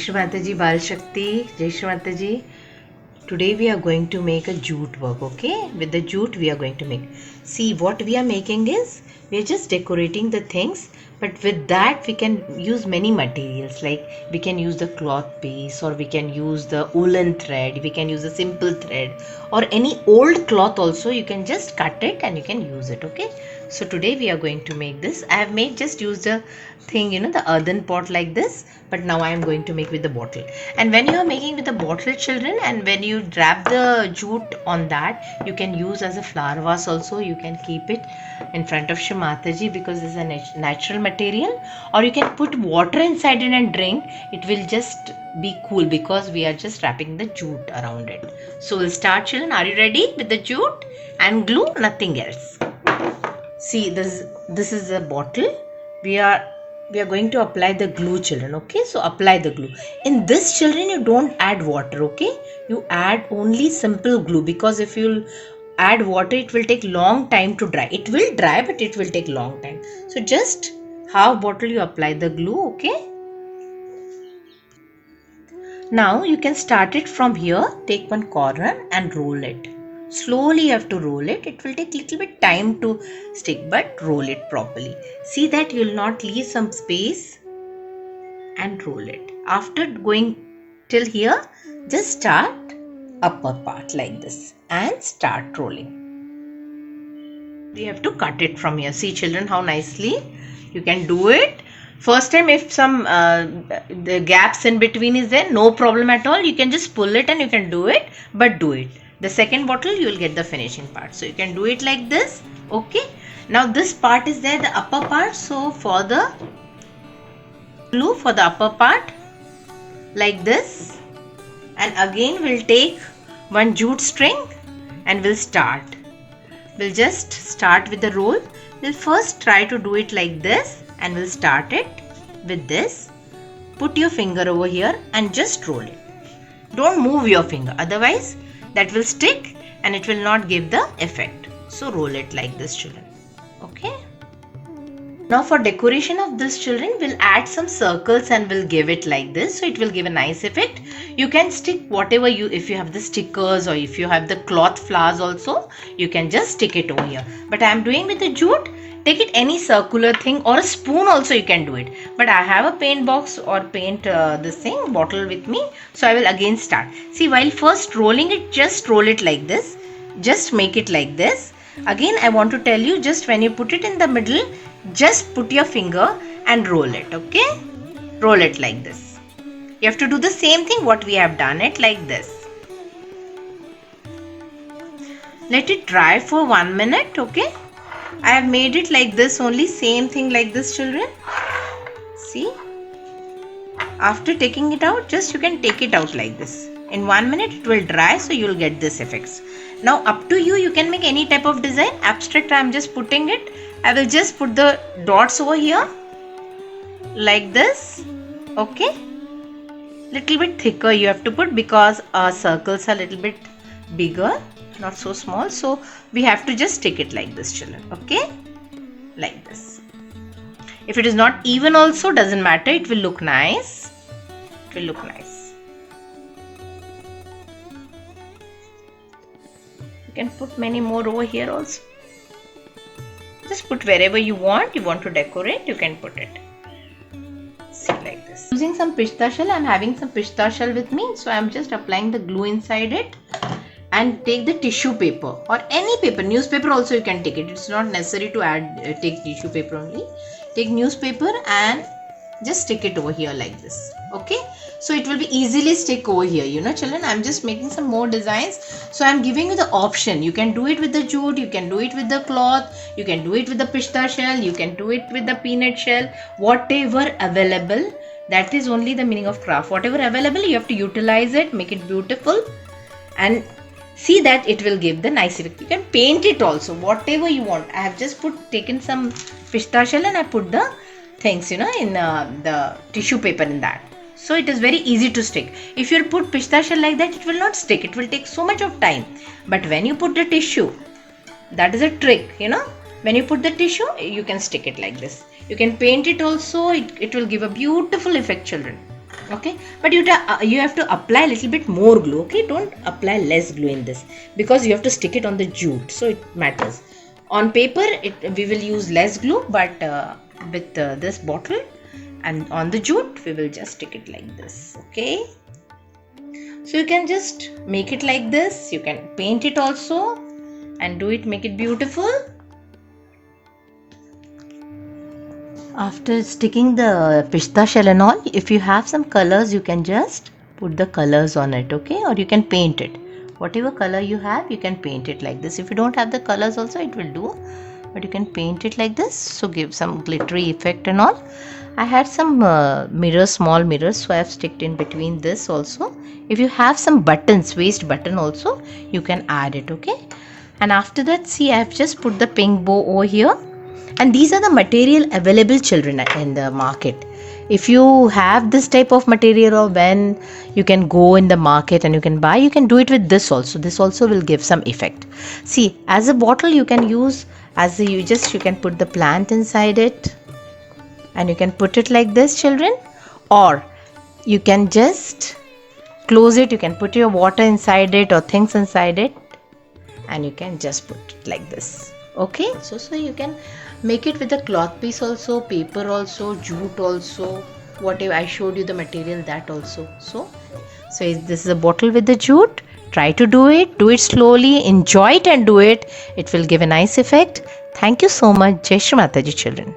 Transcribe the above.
Shri Mataji, Bal Shakti, Jai Shri Mataji. Today we are going to make a jute work, okay? With the jute we are going to make. See, what we are making is, we are just decorating the things, but with that we can use many materials, like we can use the cloth piece, or we can use the woolen thread, we can use a simple thread, or any old cloth also. You can just cut it and you can use it, okay? So today we are going to make this. I have made, just use the thing, the earthen pot like this, but now I am going to make with the bottle. And when you are making with the bottle, children, and when you wrap the jute on that, you can use as a flower vase also. You can keep it in front of Shri Mataji because it's a natural material, or you can put water inside it and drink. It will just be cool because we are just wrapping the jute around it. So we'll start, children. Are you ready with the jute and glue? Nothing else. See, this is a bottle. We are going to apply the glue, children, okay? So apply the glue. In this, children, you don't add water, okay? You add only simple glue, because if you add water, it will take long time to dry. It will dry, but it will take long time. So just half bottle you apply the glue, okay? Now you can start it from here. Take one corner and roll it. Slowly you have to roll it. It will take little bit time to stick, but roll it properly. See that you will not leave some space, and roll it. After going till here, just start upper part like this and start rolling. We have to cut it from here. See, children, how nicely you can do it. First time, if some the gaps in between is there, no problem at all. You can just pull it and you can do it, but do it. The second bottle, you will get the finishing part. So you can do it like this, okay? Now this part is there, the upper part. So for the glue for the upper part, like this, and again we'll take one jute string and we'll start. We'll just start with the roll. We'll first try to do it like this, and we'll start it with this. Put your finger over here and just roll it. Don't move your finger, otherwise that will stick and it will not give the effect. So roll it like this, children, okay? Now for decoration of this, children, we'll add some circles and we'll give it like this, so it will give a nice effect. You can stick whatever if you have the stickers, or if you have the cloth flowers also, you can just stick it over here. But I am doing with the jute. Take it any circular thing, or a spoon also you can do it. But I have a paint box or paint this thing bottle with me, so I will again start. See, while first rolling it, just roll it like this. Just make it like this. Again, I want to tell you, just when you put it in the middle, just put your finger and roll it, okay? Roll it like this. You have to do the same thing what we have done it like this. Let it dry for 1 minute, okay? I have made it like this only, same thing like this, children. See? After taking it out, just you can take it out like this. In 1 minute it will dry, so you will get this effects. Now up to you, you can make any type of design. Abstract, I am just putting it. I will just put the dots over here like this, okay? Little bit thicker you have to put, because our circles are little bit bigger, not so small. So we have to just stick it like this, children, okay? Like this. If it is not even also, doesn't matter, it will look nice. It will look nice. You can put many more over here also. Just put wherever you want to decorate, you can put it. See, like this. Using some pista shell, I am having some pista shell with me, so I am just applying the glue inside it. And take the tissue paper, or any paper, newspaper also you can take it. It's not necessary to take tissue paper only. Take newspaper and just stick it over here like this, okay? So it will be easily stick over here, children. I'm just making some more designs, so I'm giving you the option. You can do it with the jute, you can do it with the cloth, you can do it with the pista shell, you can do it with the peanut shell, whatever available. That is only the meaning of craft. Whatever available, you have to utilize it, make it beautiful, and see that it will give the nice effect. You can paint it also, whatever you want. I have just taken some pista shell and I put the things, in the tissue paper in that. So it is very easy to stick. If you put pista shell like that, it will not stick. It will take so much of time. But when you put the tissue, that is a trick, When you put the tissue, you can stick it like this. You can paint it also. It will give a beautiful effect, children. Okay, but you have to apply a little bit more glue. Okay, don't apply less glue in this, because you have to stick it on the jute, so it matters. On paper we will use less glue, but with this bottle and on the jute we will just stick it like this. Okay, so you can just make it like this. You can paint it also and do it, make it beautiful. After sticking the pista shell and all, if you have some colors, you can just put the colors on it, okay? Or you can paint it. Whatever color you have, you can paint it like this. If you don't have the colors also, it will do. But you can paint it like this, so give some glittery effect and all. I had some mirrors, small mirrors, so I have sticked in between this also. If you have some buttons, waist button also, you can add it, okay? And after that, see, I have just put the pink bow over here, and these are the material available, children, in the market. If you have this type of material, or when you can go in the market and you can buy, you can do it with this also. This also will give some effect. See, as a bottle you can use, as a, you can put the plant inside it, and you can put it like this, children, or you can just close it. You can put your water inside it or things inside it, and you can just put it like this. Okay, so you can make it with a cloth piece also, paper also, jute also, whatever I showed you the material, that also. So this is a bottle with the jute. Try to do it slowly, enjoy it and do it. It will give a nice effect. Thank you so much. Jai Shri Mataji, children.